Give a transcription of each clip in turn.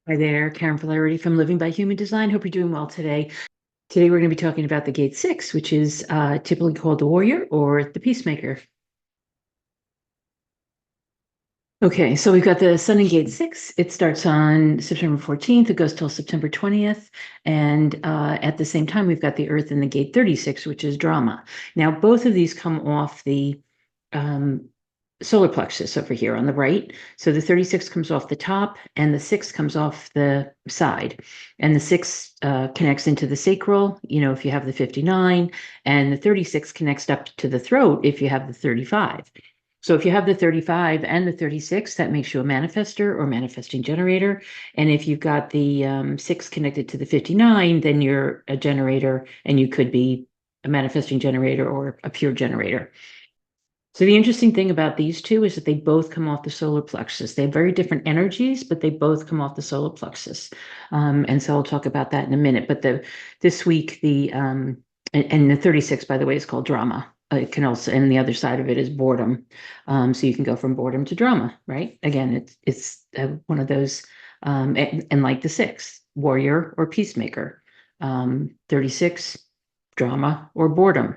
Hi there, Karen Flaherty from Living by Human Design. Hope you're doing well today. Today we're going to be talking about the gate 6, which is typically called the warrior or the peacemaker. Okay, so we've got the sun in gate 6. It starts on September 14th. It goes till September 20th. And at the same time, we've got the earth in the gate 36, which is drama. Now, both of these come off the um, solar plexus over here on the right. So the 36 comes off the top and the 6 comes off the side. And the 6 connects into the sacral, if you have the 59, and the 36 connects up to the throat if you have the 35. So if you have the 35 and the 36, that makes you a manifester or manifesting generator. And if you've got the 6 connected to the 59, then you're a generator and you could be a manifesting generator or a pure generator. So the interesting thing about these two is that they both come off the solar plexus. They have very different energies, but they both come off the solar plexus. And so I'll talk about that in a minute. But this week, and the 36, by the way, is called drama. It can also, and the other side of it is boredom. So you can go from boredom to drama, right? Again, it's one of those, and like the 6, warrior or peacemaker. 36, drama or boredom.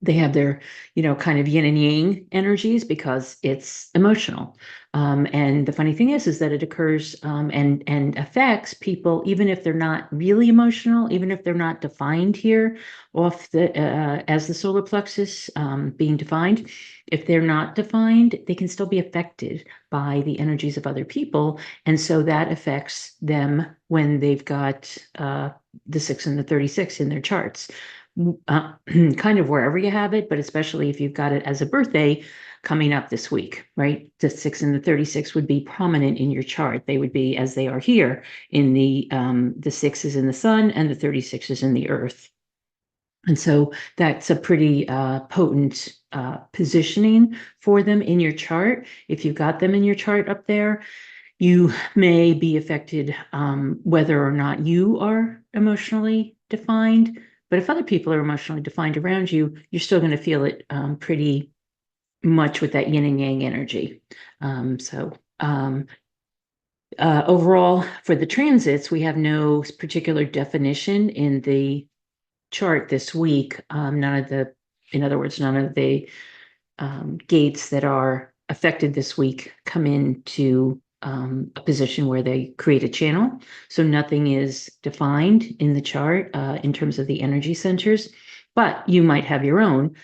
They have their, kind of yin and yang energies because it's emotional. And the funny thing is that it occurs and affects people, even if they're not really emotional, even if they're not defined here off the as the solar plexus being defined. If they're not defined, they can still be affected by the energies of other people, and so that affects them when they've got the 6 and the 36 in their charts. Kind of wherever you have it, but especially if you've got it as a birthday coming up this week, right? The 6 and the 36 would be prominent in your chart. They would be, as they are here, in the 6 is in the sun and the 36 is in the earth. And so that's a pretty potent positioning for them in your chart. If you've got them in your chart up there, you may be affected whether or not you are emotionally defined. But if other people are emotionally defined around you, you're still going to feel it pretty much with that yin and yang energy. Overall, for the transits, we have no particular definition in the chart this week. In other words, none of the gates that are affected this week come into a position where they create a channel. So nothing is defined in the chart in terms of the energy centers, but you might have your own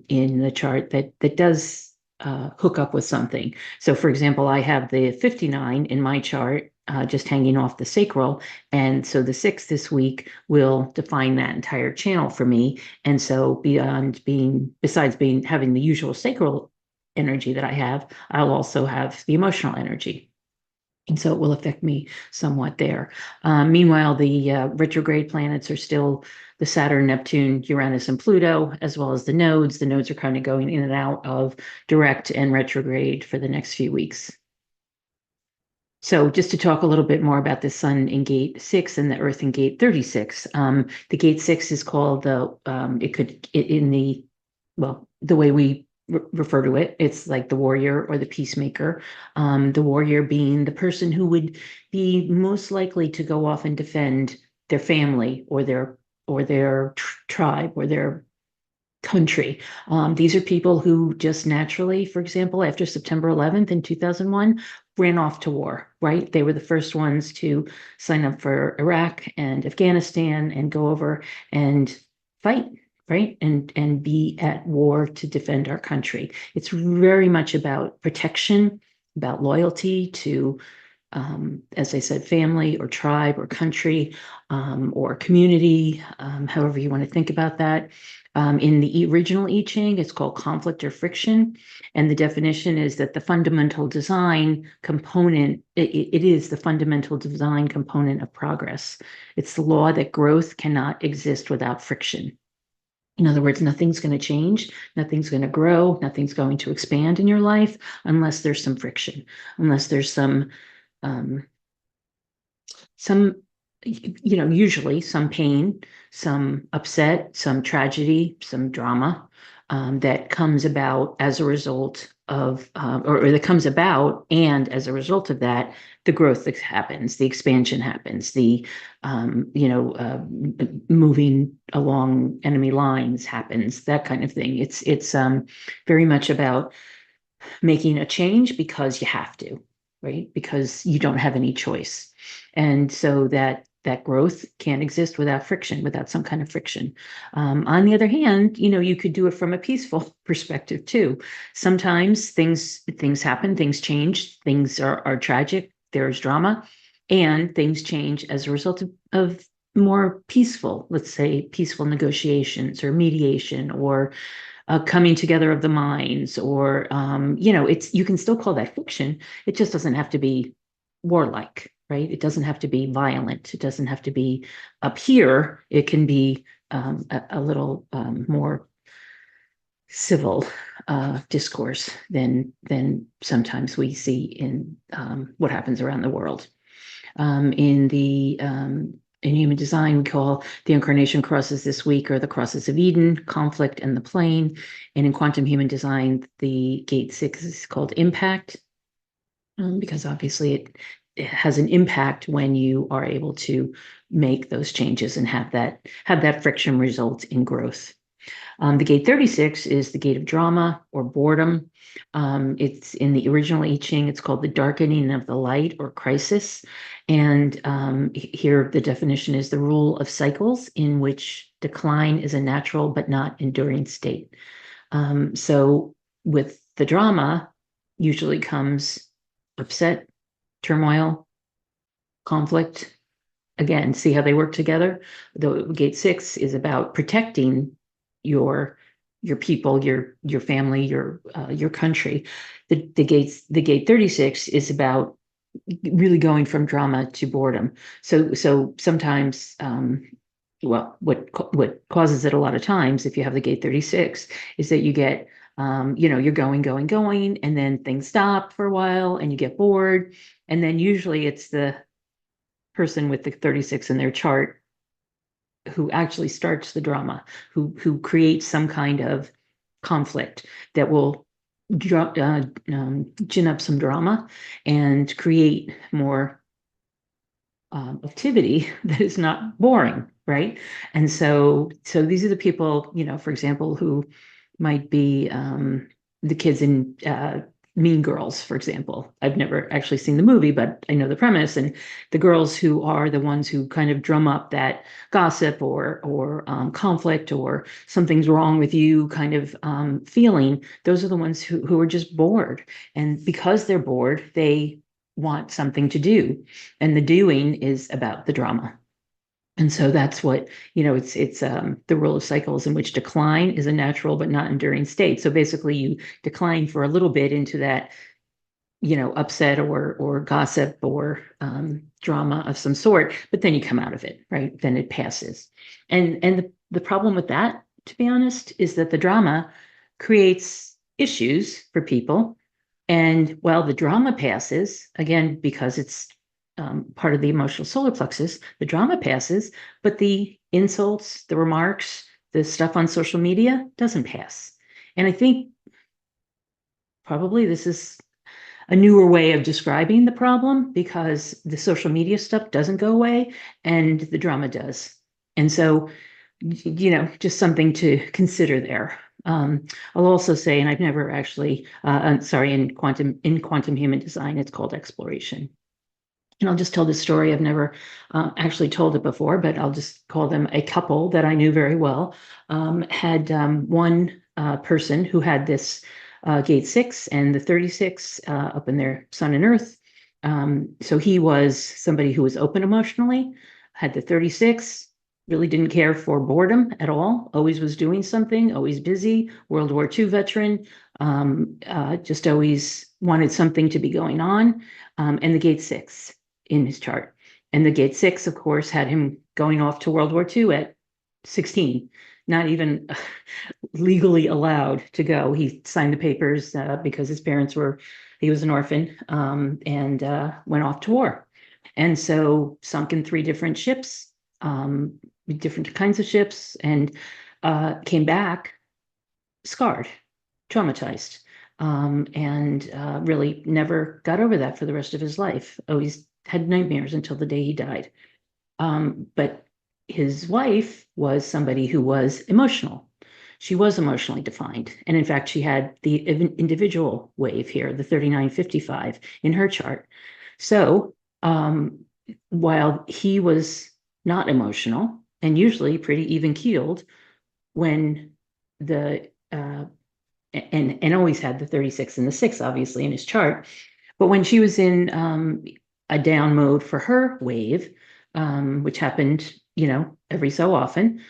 in the chart that does hook up with something. So for example, I have the 59 in my chart just hanging off the sacral. And so the 6 this week will define that entire channel for me. And so besides having the usual sacral energy that I have, I'll also have the emotional energy. And so it will affect me somewhat there. Meanwhile, the retrograde planets are still the Saturn, Neptune, Uranus, and Pluto, as well as the nodes. The nodes are kind of going in and out of direct and retrograde for the next few weeks. So just to talk a little bit more about the sun in gate 6 and the earth in gate 36. The gate 6 is called the way we refer to it, it's like the warrior or the peacemaker. The warrior being the person who would be most likely to go off and defend their family or their tribe or their country. These are people who just naturally, for example, after September 11th in 2001, ran off to war, right? They were the first ones to sign up for Iraq and Afghanistan and go over and fight, right? And be at war to defend our country. It's very much about protection, about loyalty to, as I said, family or tribe or country or community, however you want to think about that. In the original I Ching, it's called conflict or friction. And the definition is that the fundamental design component, it is the fundamental design component of progress. It's the law that growth cannot exist without friction. In other words, nothing's going to change, nothing's going to grow, nothing's going to expand in your life unless there's some friction, unless there's some usually some pain, some upset, some tragedy, some drama. that comes about as a result of, or that comes about, and as a result of that, the growth that happens, the expansion happens, the moving along enemy lines happens, that kind of thing. It's very much about making a change because you have to, right? Because you don't have any choice. And so that growth can't exist without friction, without some kind of friction. On the other hand, you could do it from a peaceful perspective too. Sometimes things happen, things change, things are tragic, there's drama, and things change as a result of more peaceful, let's say peaceful negotiations or mediation or coming together of the minds, or you can still call that fiction. It just doesn't have to be warlike, right? It doesn't have to be violent. It doesn't have to be up here. It can be a little more civil discourse than sometimes we see in what happens around the world. In human design, we call the incarnation crosses this week or the crosses of Eden, conflict, and the plane. And in quantum human design, the gate 6 is called impact, because obviously it has an impact when you are able to make those changes and have that friction result in growth. The gate 36 is the gate of drama or boredom. It's in the original I Ching, it's called the darkening of the light or crisis. And here the definition is the rule of cycles in which decline is a natural but not enduring state. So with the drama usually comes upset, turmoil, conflict. Again, see how they work together? The gate 6 is about protecting your people, your family, your country. The gate 36 is about really going from drama to boredom. So sometimes, what causes it a lot of times, if you have the gate 36, is that you get you're going, and then things stop for a while, and you get bored, and then usually it's the person with the 36 in their chart who actually starts the drama, who creates some kind of conflict that will gin up some drama and create more activity that is not boring, right? And so these are the people, for example, who might be the kids in Mean Girls, for example. I've never actually seen the movie, but I know the premise. And the girls who are the ones who kind of drum up that gossip or conflict or something's wrong with you kind of feeling, those are the ones who are just bored. And because they're bored, they want something to do. And the doing is about the drama. And so that's what, it's the rule of cycles in which decline is a natural but not enduring state. So basically you decline for a little bit into that, upset or gossip or drama of some sort, but then you come out of it, right? Then it passes. And the problem with that, to be honest, is that the drama creates issues for people. And while the drama passes, again, because it's part of the emotional solar plexus, the drama passes, but the insults, the remarks, the stuff on social media doesn't pass. And I think probably this is a newer way of describing the problem, because the social media stuff doesn't go away and the drama does. And so, just something to consider there. I'll also say, and I've never actually, in quantum human design, it's called exploration. And I'll just tell this story. I've never actually told it before, but I'll just call them a couple that I knew very well. Had one person who had this gate 6 and the 36 up in their sun and earth. So he was somebody who was open emotionally, had the 36, really didn't care for boredom at all, always was doing something, always busy, World War II veteran, just always wanted something to be going on, and the gate 6 in his chart. And the gate 6, of course, had him going off to World War II at 16, not even legally allowed to go. He signed the papers because his parents he was an orphan, and went off to war. And so sunk in 3 different ships, different kinds of ships, and came back scarred, traumatized, and really never got over that for the rest of his life. Always had nightmares until the day he died. But his wife was somebody who was emotional. She was emotionally defined. And in fact, she had the individual wave here, the 3955 in her chart. So while he was not emotional and usually pretty even keeled, when the and always had the 36 and the 6 obviously in his chart, but when she was in a down mode for her wave, which happened, every so often,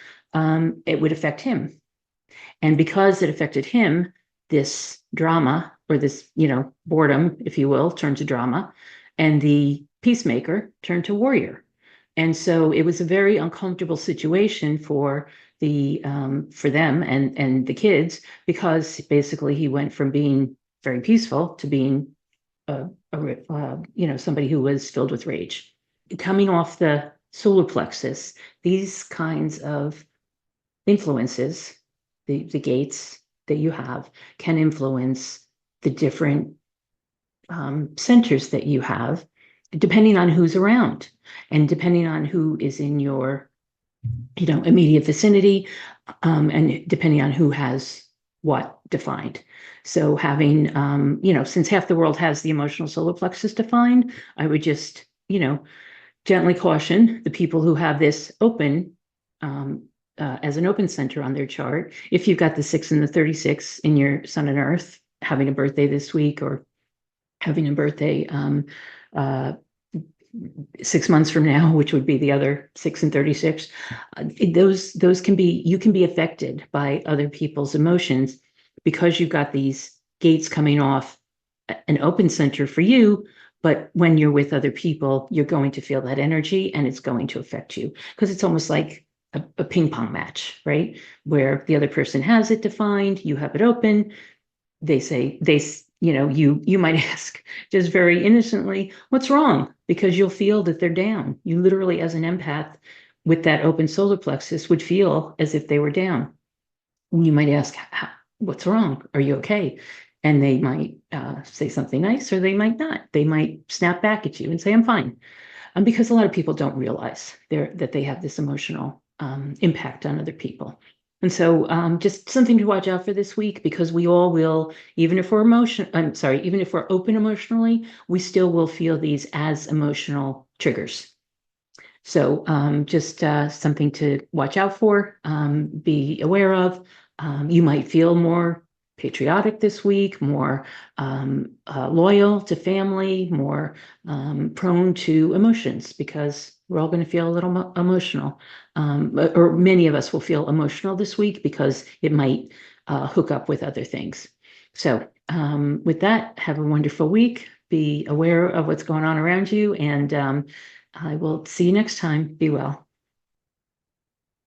it would affect him. And because it affected him, this drama or this, boredom, if you will, turned to drama, and the peacemaker turned to warrior. And so it was a very uncomfortable situation for them and the kids, because basically he went from being very peaceful to being somebody who was filled with rage. Coming off the solar plexus, these kinds of influences, the gates that you have, can influence the different centers that you have, depending on who's around and depending on who is in your immediate vicinity, and depending on who has what defined. So having, since half the world has the emotional solar plexus defined, I would just, gently caution the people who have this open, as an open center on their chart. If you've got the 6 and the 36 in your sun and earth, having a birthday this week, or having a birthday uh, 6 months from now, which would be the other 6 and 36, those can be, you can be affected by other people's emotions because you've got these gates coming off an open center for you. But when you're with other people, you're going to feel that energy and it's going to affect you, because it's almost like a ping pong match, right? Where the other person has it defined, you have it open. They say, you might ask just very innocently, what's wrong? Because you'll feel that they're down. You literally, as an empath with that open solar plexus, would feel as if they were down. You might ask, what's wrong? Are you okay? And they might say something nice, or they might not. They might snap back at you and say, I'm fine. Because a lot of people don't realize that they have this emotional impact on other people. And so just something to watch out for this week, because we all will, even if even if we're open emotionally, we still will feel these as emotional triggers. So just something to watch out for, be aware of. You might feel more patriotic this week, more loyal to family, more prone to emotions, because we're all going to feel a little emotional. Or many of us will feel emotional this week because it might hook up with other things. So with that, have a wonderful week. Be aware of what's going on around you, and I will see you next time. Be well.